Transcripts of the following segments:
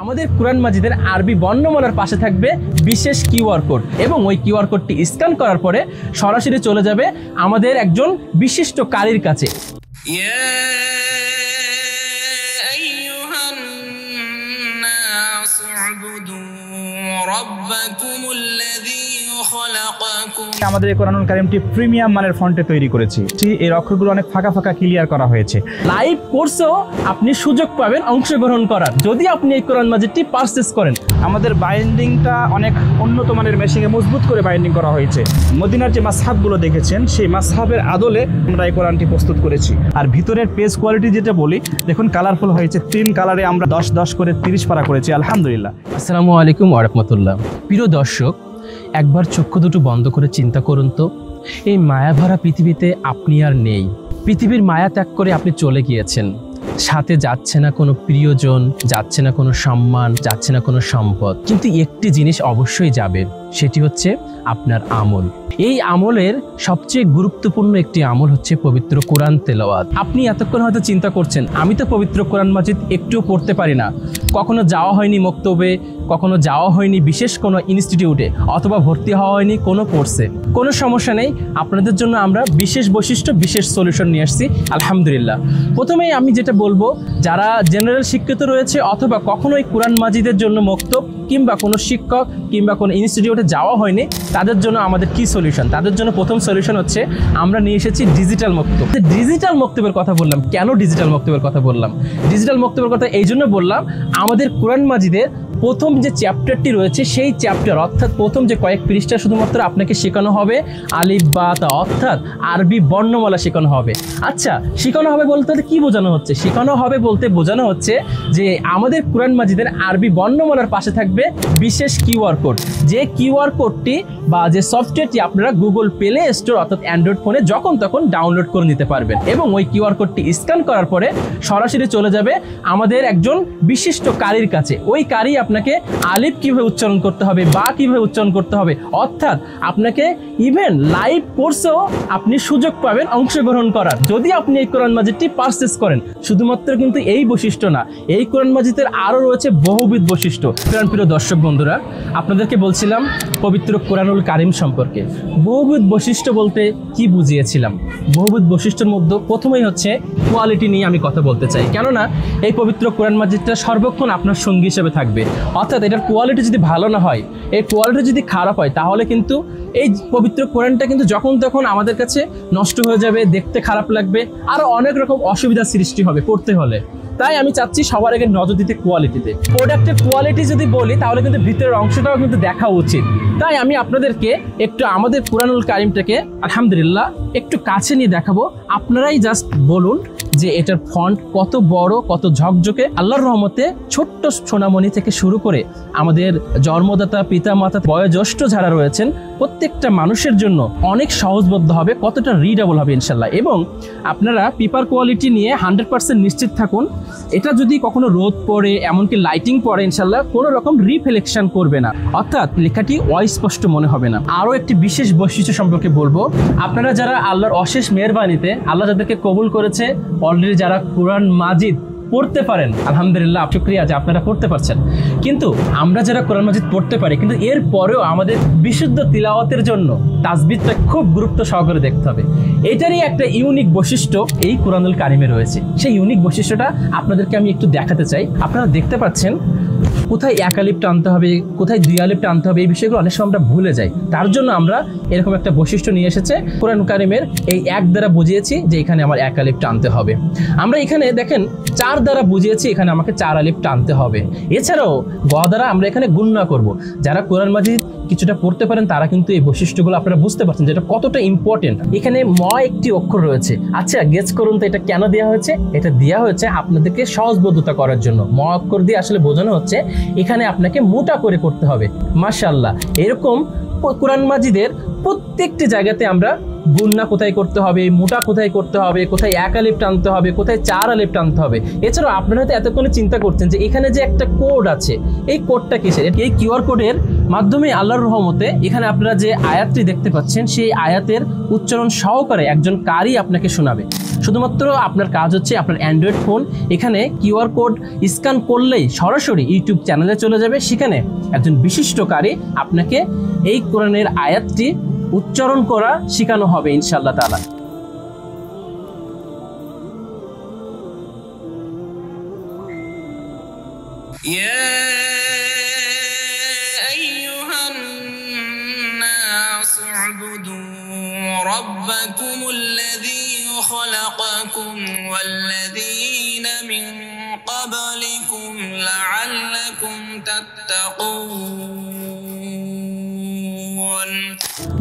আমাদের কুরআন মাজিদের আরবি বর্ণমালার পাশে থাকবে বিশেষ কিউআর কোড এবং ওই কিউআর কোডটি স্ক্যান করার পরে সরাসরি চলে যাবে আমাদের একজন বিশিষ্ট কারির কাছে। আমাদের এই কোরআনুল কারীমটি প্রিমিয়াম মানের ফন্টে তৈরি করেছি। এই অক্ষরগুলো অনেক ফাঁকা ফাঁকা ক্লিয়ার করা হয়েছে। লাইভ কোর্সেও আপনি সুযোগ পাবেন অংশগ্রহণ করার যদি আপনি এই কোরআন মাজিদটি পারচেজ করেন। আমাদের বাইন্ডিংটা অনেক উন্নত মানের মেশিনে মজবুত করে বাইন্ডিং করা হয়েছে। মদিনার যে মাসহাবগুলো দেখেছেন সেই মাসহাবের আদলে আমরা এই কোরআনটি প্রস্তুত করেছি। আর ভিতরের পেজ কোয়ালিটি যেটা বলি দেখুন কালারফুল হয়েছে। 3 কালারে আমরা 10-10 করে 30 পারা করেছি আলহামদুলিল্লাহ। আসসালামু আলাইকুম ওয়া রাহমাতুল্লাহ। প্রিয় দর্শক, একবার চক্ষু দুটো বন্ধ করে চিন্তা করুন তো, এই মায়াভরা পৃথিবীতে আপনি আর নেই। পৃথিবীর মায়া ত্যাগ করে আপনি চলে গিয়েছেন। সাথে যাচ্ছে না কোনো প্রিয়জন, যাচ্ছে না কোনো সম্মান, যাচ্ছে না কোনো সম্পদ, কিন্তু একটি জিনিস অবশ্যই যাবে, সেটি হচ্ছে আপনার আমল। এই আমলের সবচেয়ে গুরুত্বপূর্ণ একটি আমল হচ্ছে পবিত্র কোরআন তেলাওয়াত। আপনি এতক্ষণ হয়তো চিন্তা করছেন আমি তো পবিত্র কোরআন মাজিদ একটুও পড়তে পারি না, কখনো যাওয়া হয়নি মক্তবে, কখনো যাওয়া হয়নি বিশেষ কোনো ইনস্টিটিউটে, অথবা ভর্তি হওয়া হয়নি কোনো কোর্সে। কোনো সমস্যা নেই, আপনাদের জন্য আমরা বিশেষ বৈশিষ্ট্য বিশেষ সলিউশন নিয়ে আসছি আলহামদুলিল্লাহ। প্রথমেই আমি যেটা বলবো, যারা জেনারেল শিক্ষিত রয়েছে অথবা কখনোই কোরআন মাজিদের জন্য মক্তব কিংবা কোনো শিক্ষক কিংবা কোনো ইনস্টিটিউটে যাওয়া হয়নি, তাদের জন্য আমাদের কি সলিউশন? তাদের জন্য প্রথম সলিউশন হচ্ছে আমরা নিয়ে এসেছি ডিজিটাল মক্তব। ডিজিটাল মক্তবের কথা বললাম কেন? ডিজিটাল মক্তবের কথা বললাম, ডিজিটাল মক্তবের কথা এই জন্য বললাম, আমাদের কোরআন মাজিদের প্রথম যে চ্যাপ্টারটি রয়েছে সেই চ্যাপ্টার অর্থাৎ প্রথম যে কয়েক পৃষ্ঠা শুধুমাত্র আপনাকে শেখানো হবে আলিফ বা তা অর্থাৎ আরবি বর্ণমালা শেখানো হবে। আচ্ছা, শেখানো হবে বলতে কি বোঝানো হচ্ছে? শেখানো হবে বলতে বোঝানো হচ্ছে যে আমাদের কোরআন মাজিদের আরবি বর্ণমালার পাশে থাকবে বিশেষ কিউআর কোড। যে কিউআর কোডটি বা যে সফটওয়্যারটি আপনারা গুগল প্লে স্টোর অর্থাৎ অ্যান্ড্রয়েড ফোনে যখন তখন ডাউনলোড করে নিতে পারবেন এবং ওই কিউআর কোডটি স্ক্যান করার পরে সরাসরি চলে যাবে আমাদের একজন বিশিষ্ট কারির কাছে। ওই কারি আপনাকে আলিফ কিভাবে উচ্চারণ করতে হবে বা কিভাবে উচ্চারণ করতে হবে, অর্থাৎ আপনাকে ইভেন লাইভ কোর্সেও আপনি সুযোগ পাবেন অংশগ্রহণ করার যদি আপনি এই কোরআন মাজিদটি পারচেজ করেন। শুধুমাত্র কিন্তু এই বৈশিষ্ট্য না, এই কোরআন মাজিদের আরও রয়েছে বহুবিধ বৈশিষ্ট্য। প্রিয় দর্শক বন্ধুরা, আপনাদেরকে বলছিলাম পবিত্র কোরআনুল কারীম সম্পর্কে। বহুবিধ বৈশিষ্ট্য বলতে কি বুঝিয়েছিলাম? বহুবিধ বৈশিষ্ট্যের মধ্যে প্রথমেই হচ্ছে কোয়ালিটি নিয়ে আমি কথা বলতে চাই, কেননা এই পবিত্র কোরআন মাজিদটা সর্বক্ষণ আপনার সঙ্গী হিসেবে থাকবে। অর্থাৎ এটার কোয়ালিটি যদি ভালো না হয়, এই কোয়ালিটি যদি খারাপ হয়, তাহলে কিন্তু এই পবিত্র কোরআনটা কিন্তু যখন তখন আমাদের কাছে নষ্ট হয়ে যাবে, দেখতে খারাপ লাগবে, আরও অনেক রকম অসুবিধার সৃষ্টি হবে পড়তে হলে। তাই আমি চাচ্ছি সবার আগে নজর দিতে কোয়ালিটিতে। প্রোডাক্টের কোয়ালিটি যদি বলি তাহলে কিন্তু ভিতরের অংশটাও কিন্তু দেখা উচিত। তাই আমি আপনাদেরকে একটু আমাদের কোরআনুল কারীমটাকে আলহামদুলিল্লাহ একটু কাছে নিয়ে দেখাবো। আপনারাই জাস্ট বলুন যে এটার ফন্ট কত বড়, কত ঝকঝকে। আল্লাহর রহমতে ছোট্ট সোনামণি থেকে শুরু করে আমাদের জন্মদাতা, পিতা মাতা, বয়োজ্যেষ্ঠ যারা রয়েছেন প্রত্যেকটা মানুষের জন্য অনেক সহজবোধ্য হবে, কতটা রিডেবল হবে ইনশাল্লাহ। এবং আপনারা পেপার কোয়ালিটি নিয়ে 100% নিশ্চিত থাকুন, এটা যদি কখনো রোদ পড়ে এমনকি লাইটিং পড়ে ইনশাল্লাহ কোনো রকম রিফ্লেকশন করবে না, অর্থাৎ লেখাটি অস্পষ্ট মনে হবে না। আরও একটি বিশেষ বৈশিষ্ট্য সম্পর্কে বলবো, আপনারা যারা আল্লাহর অশেষ মেহেরবানিতে আল্লাহ যাদেরকে কবুল করেছে, অলরেডি যারা কোরআন মাজিদ পড়তে পারেন আলহামদুলিল্লাহ, শুকরিয়া যে আপনারা পড়তে পারছেন। কিন্তু আমরা যারা কোরআন মাজিদ পড়তে পারি কিন্তু এর পরেও আমাদের বিশুদ্ধ তিলাওয়াতের জন্য তাসবিহটা খুব গুরুত্ব সহকারে দেখতে হবে। এটারই একটা ইউনিক বৈশিষ্ট্য এই কোরআনুল কারীমে রয়েছে। সেই ইউনিক বৈশিষ্ট্যটা আপনাদেরকে আমি একটু দেখাতে চাই। আপনারা দেখতে পাচ্ছেন কোথায় এক আলিফ টানতে হবে, কোথায় 2 আলিফ টানতে হবে, এই বিষয়গুলো অনেক সময় আমরা ভুলে যাই। তার জন্য আমরা এরকম একটা বৈশিষ্ট্য নিয়ে এসেছে কোরআন কারীমের। এই 1 দ্বারা বুঝিয়েছি যে এখানে আমার 1 আলিফ টানতে হবে। আমরা এখানে দেখেন 4 দ্বারা বুঝিয়েছি এখানে আমাকে 4 আলিফ টানতে হবে। এছাড়াও গ দ্বারা আমরা এখানে গুণনা করব। যারা কোরআন মাজিদ কিছুটা পড়তে পারেন তারা কিন্তু এই বৈশিষ্ট্যগুলো আপনারা বুঝতে পারছেন যেটা কতটা ইম্পর্টেন্ট। এখানে ম একটি অক্ষর রয়েছে। আচ্ছা, গেস করুন তো এটা কেন দেওয়া হয়েছে? এটা দেওয়া হয়েছে আপনাদেরকে সহজবোধ্যতা করার জন্য। ম অক্ষর দিয়ে আসলে বোঝানো হচ্ছে এখানে আপনাকে মোটা করে করতে হবে। মাশাআল্লাহ, এরকম কোরআন মাজিদের প্রত্যেকটি জায়গাতে আমরা গুন্না কোথায় করতে হবে, মোটা কোথায় করতে হবে, কোথায় 1 আলিফ টানতে হবে, কোথায় 4 আলিফ টানতে হবে। এছাড়াও আপনারা হয়তো এতক্ষণে চিন্তা করছেন যে এখানে যে একটা কোড আছে, এই কোডটা কিসের? এই কিউআর কোডের মাধ্যমে আল্লাহর রহমতে এখানে আপনারা যে আয়াতটি দেখতে পাচ্ছেন সেই আয়াতের উচ্চারণ সহকারে একজন কারি আপনাকে শোনাবে। শুধুমাত্র আপনার কাজ হচ্ছে আপনার অ্যান্ড্রয়েড ফোন এখানে কিউআর কোড স্ক্যান করলেই সরাসরি ইউটিউব চ্যানেলে চলে যাবে। সেখানে একজন বিশিষ্ট কারি আপনাকে এই কোরআনের আয়াতটি উচ্চারণ করা শেখানো হবে ইনশাআল্লাহ তাআলা। ربكم الذي خلقكم والذين من قبلكم لعلكم تتقون।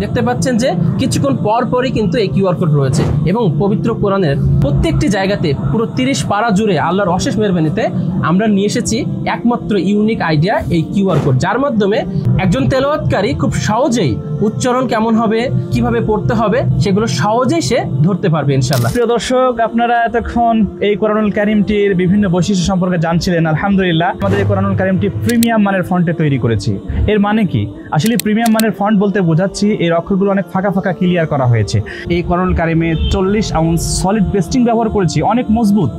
দেখতে পাচ্ছেন যে কিছুক্ষণ পর পরই কিন্তু এই কিউআর কোড রয়েছে এবং পবিত্র কোরআনের প্রত্যেকটি জায়গাতে পুরো 30 পারা জুড়ে আল্লাহর অশেষ মেহেরবানিতে আমরা নিয়ে এসেছি একমাত্র ইউনিক আইডিয়া এই কিউআর কোড, যার মাধ্যমে একজন তেলাওয়াতকারী খুব সহজেই উচ্চারণ কেমন হবে, কিভাবে পড়তে হবে সেগুলো সহজেই সে ধরতে পারবে ইনশাআল্লাহ। প্রিয় দর্শক, আপনারা এতক্ষণ এই কোরআনুল কারীমটির বিভিন্ন বৈশিষ্ট্য সম্পর্কে জানছিলেন। আলহামদুলিল্লাহ, আমাদের এই কোরআনুল কারীমটি প্রিমিয়াম মানের ফন্টে তৈরি করেছি। এর মানে কি? আসলে প্রিমিয়াম মানের ফন্ট বলতে বোঝাচ্ছি এর অক্ষরগুলো অনেক ফাঁকা ফাঁকা ক্লিয়ার করা হয়েছে। এই কোরআনুল কারীমে 40 আউন্স সলিড পেস্টিং ব্যবহার করেছি, অনেক মজবুত,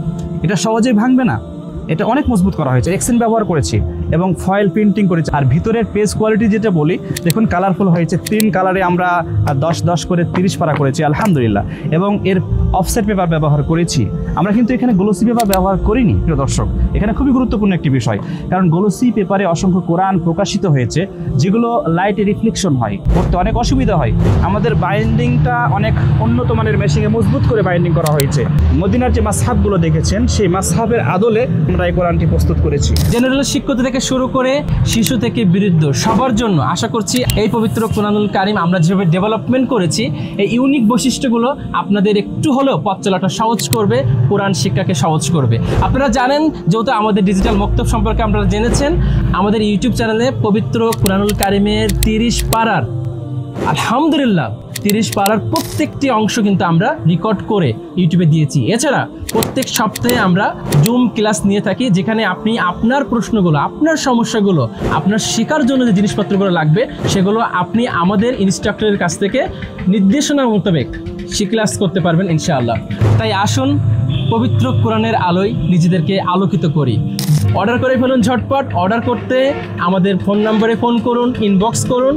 এটা সহজেই ভাঙবে না, এটা অনেক মজবুত করা হয়েছে। এক্সেন ব্যবহার করেছি এবং ফয়েল প্রিন্টিং করেছি। আর ভিতরের পেজ কোয়ালিটি যেটা বলি, দেখুন কালারফুল হয়েছে। 3 কালারে আমরা 10-10 করে 30 পারা করেছি আলহামদুলিল্লাহ। এবং এর অফসেট পেপার ব্যবহার করেছি। আমরা কিন্তু এখানে গ্লোসি পেপার ব্যবহার করিনি প্রিয় দর্শক, এখানে খুবই গুরুত্বপূর্ণ একটি বিষয়, কারণ গ্লোসি পেপারে অসংখ্য কোরআন প্রকাশিত হয়েছে যেগুলো লাইটে রিফ্লেকশন হয়, পড়তে অনেক অসুবিধা হয়। আমাদের বাইন্ডিংটা অনেক উন্নত মানের মেশিনে মজবুত করে বাইন্ডিং করা হয়েছে। মদিনার যে মাসহাবগুলো দেখেছেন সেই মাসহাবের আদলে আমরা এই কোরআনটি প্রস্তুত করেছি। জেনারেল শিক্ষক থেকে শুরু করে শিশু থেকে বৃদ্ধ সবার জন্য আশা করছি এই পবিত্র কোরআনুল কারীম আমরা যেভাবে ডেভেলপমেন্ট করেছি এই ইউনিক বৈশিষ্ট্যগুলো আপনাদের একটু হলেও পথ চলাটা সহজ করবে, কোরআন শিক্ষাকে সহজ করবে। আপনারা জানেন, যেহেতু আমাদের ডিজিটাল মক্তব সম্পর্কে আপনারা জেনেছেন, আমাদের ইউটিউব চ্যানেলে পবিত্র কোরআনুল কারীমের 30 পারার আলহামদুলিল্লাহ 30 পারার প্রত্যেকটি অংশ কিন্তু আমরা রেকর্ড করে ইউটিউবে দিয়েছি। এছাড়া প্রত্যেক সপ্তাহে আমরা জুম ক্লাস নিয়ে থাকি, যেখানে আপনি আপনার প্রশ্নগুলো, আপনার সমস্যাগুলো, আপনার শেখার জন্য যে জিনিসপত্রগুলো লাগবে সেগুলো আপনি আমাদের ইনস্ট্রাক্টরের কাছ থেকে নির্দেশনা মোতাবেক ক্লাস করতে পারবেন ইনশাআল্লাহ। তাই আসুন পবিত্র কোরআনের আলোয় নিজেদেরকে আলোকিত করি। অর্ডার করে ফেলুন ঝটপট। অর্ডার করতে আমাদের ফোন নম্বরে ফোন করুন, ইনবক্স করুন।